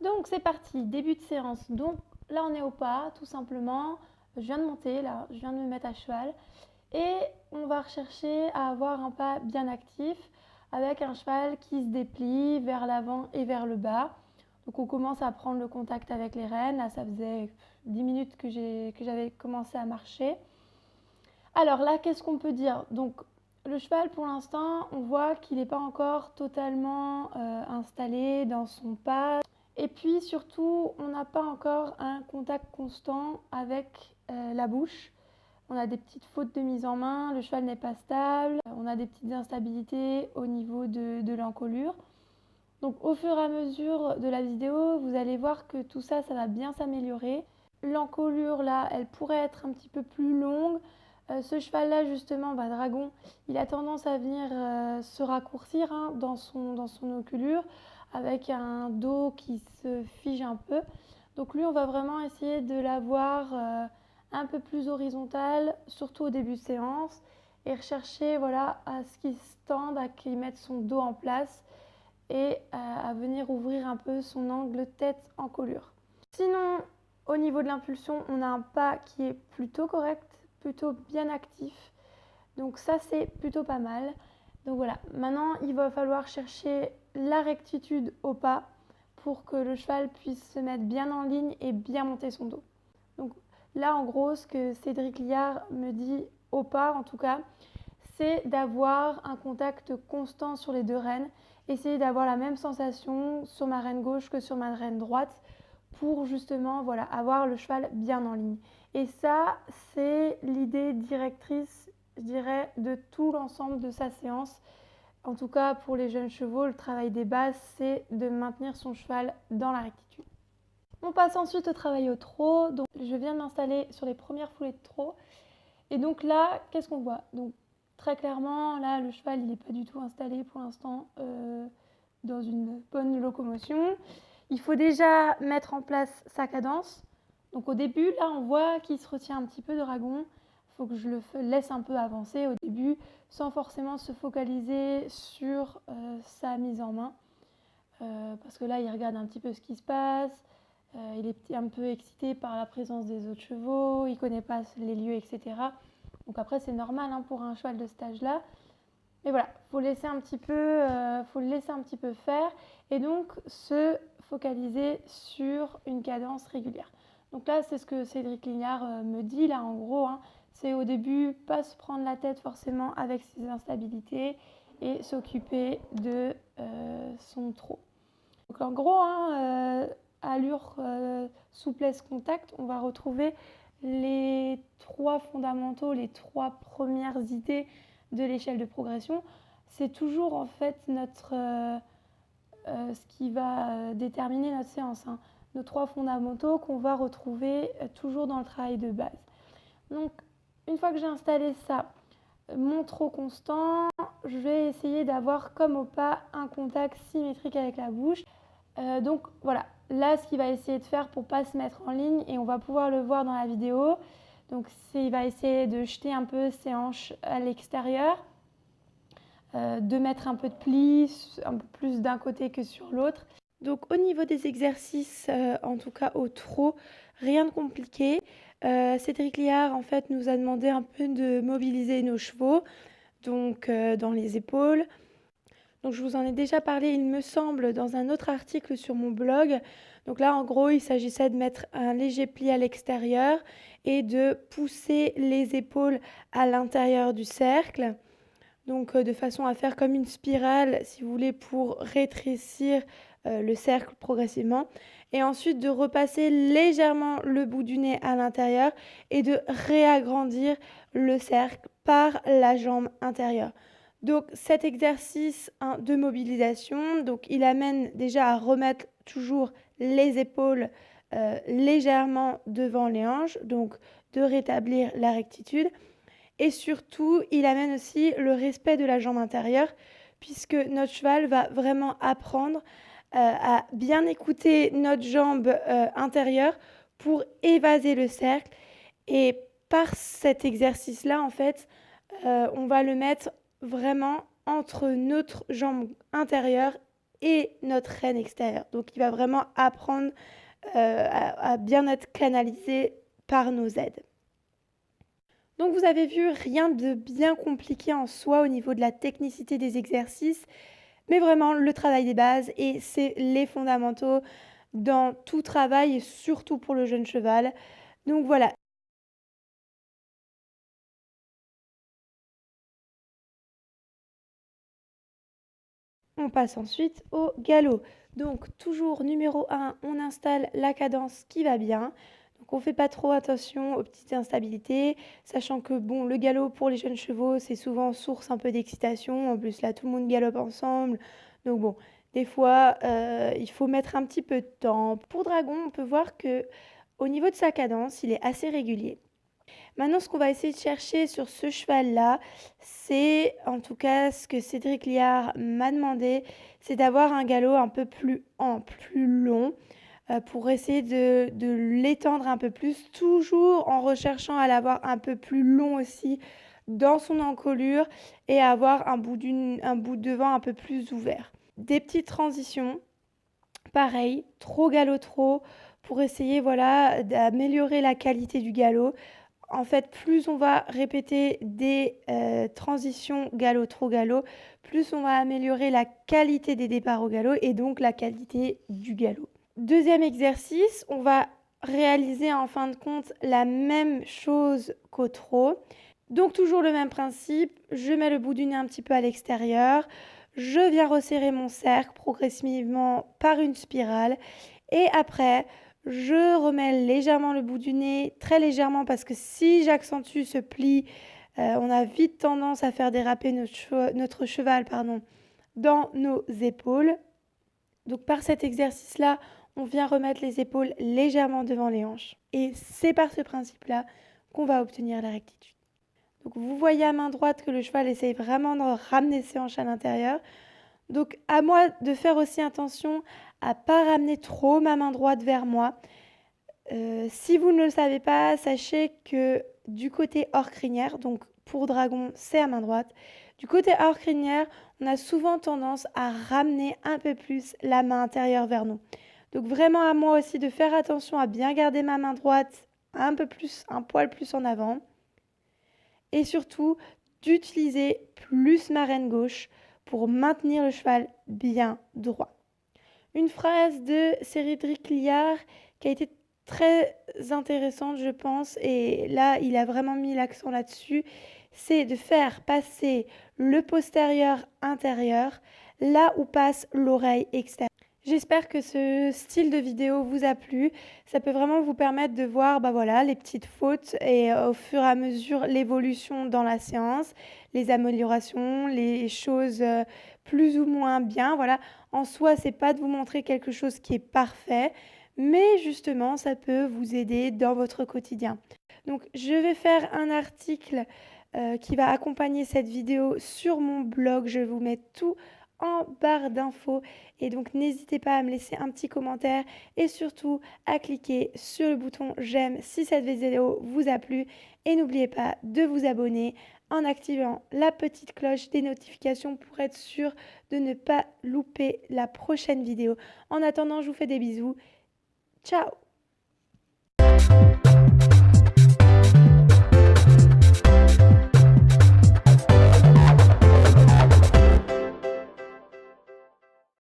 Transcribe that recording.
Donc c'est parti, début de séance. Donc là on est au pas, tout simplement. Je viens de monter, là, je viens de me mettre à cheval. Et on va rechercher à avoir un pas bien actif avec un cheval qui se déplie vers l'avant et vers le bas. Donc on commence à prendre le contact avec les rênes. Là ça faisait 10 minutes que j'avais commencé à marcher. Alors là, qu'est-ce qu'on peut dire? Donc le cheval, pour l'instant, on voit qu'il n'est pas encore totalement installé dans son pas. Et puis surtout, on n'a pas encore un contact constant avec la bouche. On a des petites fautes de mise en main, le cheval n'est pas stable, on a des petites instabilités au niveau de l'encolure. Donc au fur et à mesure de la vidéo, vous allez voir que tout ça, ça va bien s'améliorer. L'encolure là, elle pourrait être un petit peu plus longue. Ce cheval-là, justement, Dragon, il a tendance à venir se raccourcir dans son oculure avec un dos qui se fige un peu. Donc lui, on va vraiment essayer de l'avoir un peu plus horizontale, surtout au début de séance, et rechercher voilà, à ce qu'il se tende, à qu'il mette son dos en place et à venir ouvrir un peu son angle tête-encolure. Sinon, au niveau de l'impulsion, on a un pas qui est plutôt correct, plutôt bien actif. Donc ça, c'est plutôt pas mal. Donc voilà, maintenant, il va falloir chercher la rectitude au pas pour que le cheval puisse se mettre bien en ligne et bien monter son dos. Donc là, en gros, ce que Cédric Liard me dit au pas, en tout cas, c'est d'avoir un contact constant sur les deux rênes, essayer d'avoir la même sensation sur ma reine gauche que sur ma reine droite pour justement voilà, avoir le cheval bien en ligne. Et ça, c'est l'idée directrice, je dirais, de tout l'ensemble de sa séance. En tout cas, pour les jeunes chevaux, le travail des bases, c'est de maintenir son cheval dans la rectitude. On passe ensuite au travail au trot. Donc, je viens de m'installer sur les premières foulées de trot. Et donc là, qu'est-ce qu'on voit? Donc, très clairement, là, le cheval, il n'est pas du tout installé pour l'instant dans une bonne locomotion. Il faut déjà mettre en place sa cadence. Donc au début, là, on voit qu'il se retient un petit peu de Dragon. Il faut que je le laisse un peu avancer au début, sans forcément se focaliser sur sa mise en main. Parce que là, il regarde un petit peu ce qui se passe. Il est un peu excité par la présence des autres chevaux. Il ne connaît pas les lieux, etc. Donc après, c'est normal pour un cheval de cet âge-là. Mais voilà, faut le laisser un petit peu faire et donc se focaliser sur une cadence régulière. Donc là, c'est ce que Cédric Lignard me dit là en gros. C'est au début pas se prendre la tête forcément avec ses instabilités et s'occuper de son trot. Donc en gros, allure, souplesse, contact, on va retrouver les trois fondamentaux, les trois premières idées de l'échelle de progression. C'est toujours en fait ce qui va déterminer notre séance. Nos trois fondamentaux qu'on va retrouver toujours dans le travail de base. Donc une fois que j'ai installé ça, mon trot constant, je vais essayer d'avoir comme au pas un contact symétrique avec la bouche. Donc voilà, là ce qu'il va essayer de faire pour ne pas se mettre en ligne, et on va pouvoir le voir dans la vidéo, donc il va essayer de jeter un peu ses hanches à l'extérieur, de mettre un peu de plis, un peu plus d'un côté que sur l'autre. Donc au niveau des exercices, en tout cas au trot, rien de compliqué. Cédric Liard en fait nous a demandé un peu de mobiliser nos chevaux, donc dans les épaules. Donc je vous en ai déjà parlé, il me semble, dans un autre article sur mon blog. Donc là, en gros, il s'agissait de mettre un léger pli à l'extérieur et de pousser les épaules à l'intérieur du cercle. Donc de façon à faire comme une spirale, si vous voulez, pour rétrécir le cercle progressivement. Et ensuite de repasser légèrement le bout du nez à l'intérieur et de réagrandir le cercle par la jambe intérieure. Donc cet exercice de mobilisation, donc il amène déjà à remettre toujours les épaules légèrement devant les hanches, donc de rétablir la rectitude. Et surtout, il amène aussi le respect de la jambe intérieure, puisque notre cheval va vraiment apprendre à bien écouter notre jambe intérieure pour évaser le cercle. Et par cet exercice-là, en fait, on va le mettre vraiment entre notre jambe intérieure et notre reine extérieure. Donc il va vraiment apprendre à bien être canalisé par nos aides. Donc vous avez vu, rien de bien compliqué en soi au niveau de la technicité des exercices, mais vraiment le travail des bases, et c'est les fondamentaux dans tout travail et surtout pour le jeune cheval. Donc voilà. On passe ensuite au galop. Donc toujours numéro 1, on installe la cadence qui va bien. Donc on ne fait pas trop attention aux petites instabilités, sachant que bon, le galop pour les jeunes chevaux, c'est souvent source un peu d'excitation. En plus là, tout le monde galope ensemble. Donc bon, des fois, il faut mettre un petit peu de temps. Pour Dragon, on peut voir que au niveau de sa cadence, il est assez régulier. Maintenant, ce qu'on va essayer de chercher sur ce cheval-là, c'est, en tout cas, ce que Cédric Liard m'a demandé, c'est d'avoir un galop un peu plus ample, plus long, pour essayer de l'étendre un peu plus, toujours en recherchant à l'avoir un peu plus long aussi dans son encolure et avoir un bout de devant un peu plus ouvert. Des petites transitions, pareil, trop galop trop, pour essayer voilà, d'améliorer la qualité du galop. En fait, plus on va répéter des transitions galop-trop galop, plus on va améliorer la qualité des départs au galop et donc la qualité du galop. Deuxième exercice, on va réaliser en fin de compte la même chose qu'au trot. Donc toujours le même principe, je mets le bout du nez un petit peu à l'extérieur, je viens resserrer mon cercle progressivement par une spirale et après je remets légèrement le bout du nez, très légèrement, parce que si j'accentue ce pli, on a vite tendance à faire déraper notre cheval dans nos épaules. Donc par cet exercice-là, on vient remettre les épaules légèrement devant les hanches. Et c'est par ce principe-là qu'on va obtenir la rectitude. Donc vous voyez à main droite que le cheval essaye vraiment de ramener ses hanches à l'intérieur. Donc à moi de faire aussi attention à ne pas ramener trop ma main droite vers moi. Si vous ne le savez pas, sachez que du côté hors crinière, donc pour Dragon c'est à main droite, du côté hors crinière, on a souvent tendance à ramener un peu plus la main intérieure vers nous. Donc vraiment à moi aussi de faire attention à bien garder ma main droite un peu plus, un poil plus en avant. Et surtout d'utiliser plus ma reine gauche pour maintenir le cheval bien droit. Une phrase de Cédric Liard qui a été très intéressante, je pense, et là, il a vraiment mis l'accent là-dessus, c'est de faire passer le postérieur intérieur là où passe l'oreille extérieure. J'espère que ce style de vidéo vous a plu. Ça peut vraiment vous permettre de voir voilà, les petites fautes et au fur et à mesure l'évolution dans la séance, les améliorations, les choses plus ou moins bien. Voilà. En soi, c'est pas de vous montrer quelque chose qui est parfait, mais justement, ça peut vous aider dans votre quotidien. Donc, je vais faire un article qui va accompagner cette vidéo sur mon blog. Je vous mets tout en barre d'infos et donc n'hésitez pas à me laisser un petit commentaire et surtout à cliquer sur le bouton j'aime si cette vidéo vous a plu et n'oubliez pas de vous abonner en activant la petite cloche des notifications pour être sûr de ne pas louper la prochaine vidéo. En attendant, je vous fais des bisous. Ciao!